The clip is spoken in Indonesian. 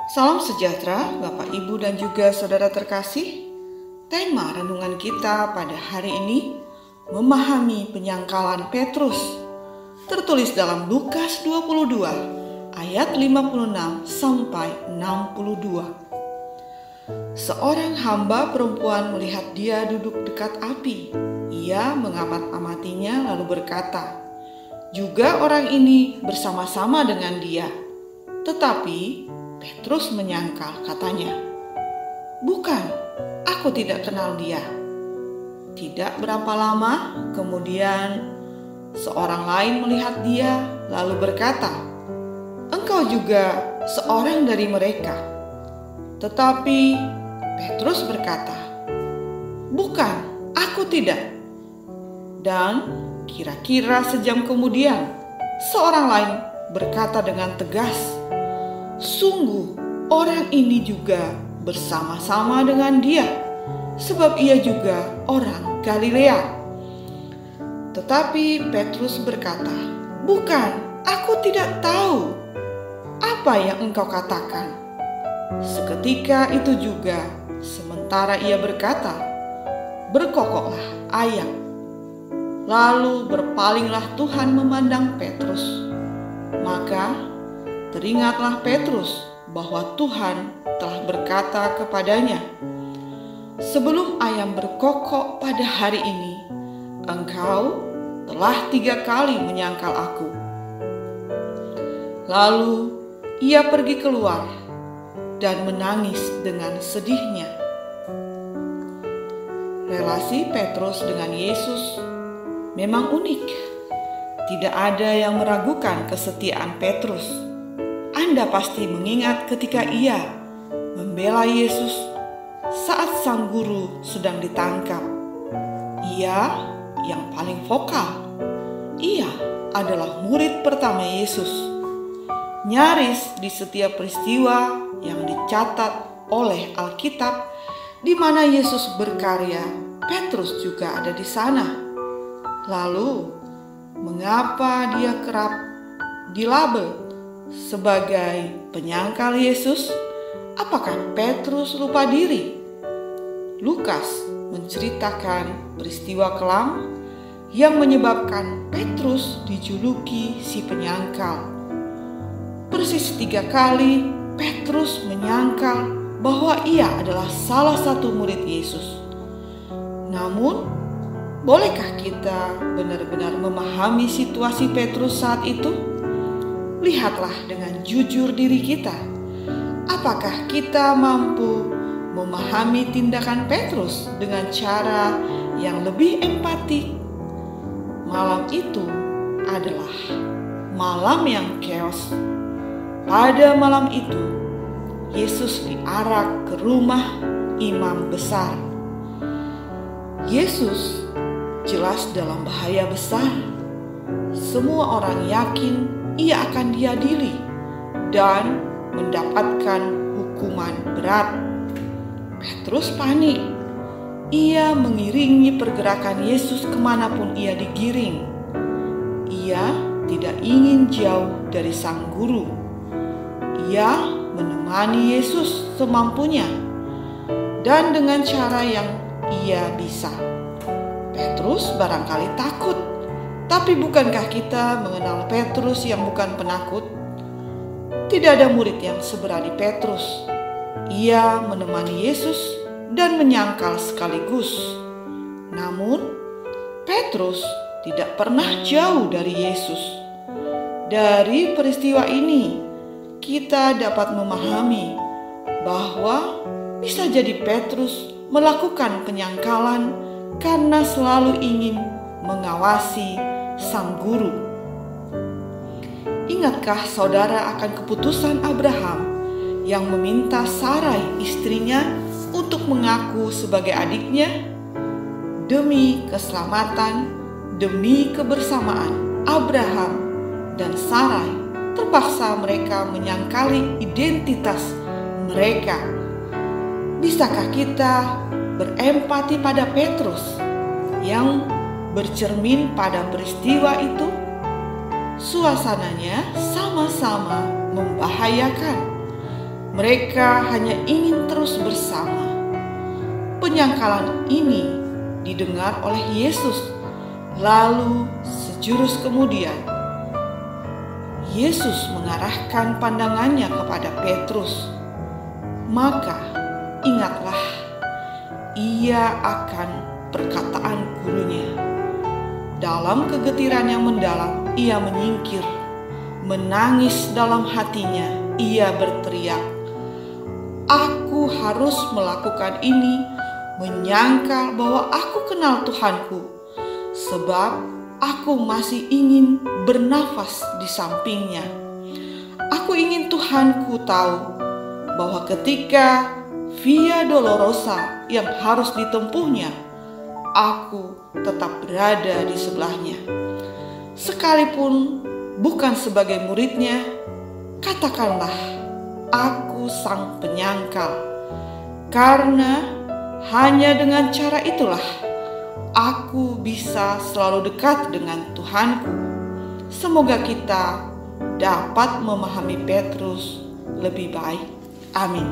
Salam sejahtera Bapak Ibu dan juga saudara terkasih. Tema renungan kita pada hari ini memahami penyangkalan Petrus, tertulis dalam Lukas 22 ayat 56 sampai 62. Seorang hamba perempuan melihat dia duduk dekat api. Ia mengamat-amatinya lalu berkata, "Juga orang ini bersama-sama dengan dia." Tetapi Petrus menyangkal, katanya, "Bukan, aku tidak kenal dia." Tidak berapa lama kemudian seorang lain melihat dia lalu berkata, "Engkau juga seorang dari mereka." Tetapi Petrus berkata, "Bukan, aku tidak." Dan kira-kira sejam kemudian seorang lain berkata dengan tegas, "Sungguh orang ini juga bersama-sama dengan dia, sebab ia juga orang Galilea." Tetapi Petrus berkata, "Bukan, aku tidak tahu apa yang engkau katakan." Seketika itu juga, sementara ia berkata, berkokoklah ayam. Lalu berpalinglah Tuhan memandang Petrus. Maka teringatlah Petrus bahwa Tuhan telah berkata kepadanya, "Sebelum ayam berkokok pada hari ini, engkau telah 3 kali menyangkal aku." Lalu ia pergi keluar dan menangis dengan sedihnya. Relasi Petrus dengan Yesus memang unik. Tidak ada yang meragukan kesetiaan Petrus. Anda pasti mengingat ketika ia membela Yesus saat sang guru sedang ditangkap. Ia yang paling vokal. Ia adalah murid pertama Yesus. Nyaris di setiap peristiwa yang dicatat oleh Alkitab di mana Yesus berkarya, Petrus juga ada di sana. Lalu, mengapa dia kerap dilabel sebagai penyangkal Yesus? Apakah Petrus lupa diri? Lukas menceritakan peristiwa kelam yang menyebabkan Petrus dijuluki si penyangkal. Persis 3 kali Petrus menyangkal bahwa ia adalah salah satu murid Yesus. Namun, bolehkah kita benar-benar memahami situasi Petrus saat itu? Lihatlah dengan jujur diri kita. Apakah kita mampu memahami tindakan Petrus dengan cara yang lebih empatik? Malam itu adalah malam yang chaos. Pada malam itu, Yesus diarak ke rumah imam besar. Yesus jelas dalam bahaya besar. Semua orang yakin ia akan diadili dan mendapatkan hukuman berat. Petrus panik. Ia mengiringi pergerakan Yesus kemanapun ia digiring. Ia tidak ingin jauh dari sang guru. Ia menemani Yesus semampunya dan dengan cara yang ia bisa. Petrus barangkali takut, tapi bukankah kita mengenal Petrus yang bukan penakut? Tidak ada murid yang seberani Petrus. Ia menemani Yesus dan menyangkal sekaligus. Namun, Petrus tidak pernah jauh dari Yesus. Dari peristiwa ini, kita dapat memahami bahwa bisa jadi Petrus melakukan penyangkalan karena selalu ingin mengawasi sang guru. Ingatkah saudara akan keputusan Abraham yang meminta Sarai istrinya untuk mengaku sebagai adiknya? Demi keselamatan, demi kebersamaan, Abraham dan Sarai terpaksa mereka menyangkali identitas mereka. Bisakah kita berempati pada Petrus yang bercermin pada peristiwa itu? Suasananya sama-sama membahayakan. Mereka hanya ingin terus bersama. Penyangkalan ini didengar oleh Yesus. Lalu sejurus kemudian, Yesus mengarahkan pandangannya kepada Petrus. Maka ingatlah, ia akan perkataan gurunya. Dalam kegetiran yang mendalam, ia menyingkir. Menangis dalam hatinya, ia berteriak, "Aku harus melakukan ini, menyangkal bahwa aku kenal Tuhanku, sebab aku masih ingin bernafas di sampingnya. Aku ingin Tuhanku tahu bahwa ketika Via Dolorosa yang harus ditempuhnya, aku tetap berada di sebelahnya. Sekalipun bukan sebagai muridnya, katakanlah aku sang penyangkal. Karena hanya dengan cara itulah aku bisa selalu dekat dengan Tuhanku." Semoga kita dapat memahami Petrus lebih baik. Amin.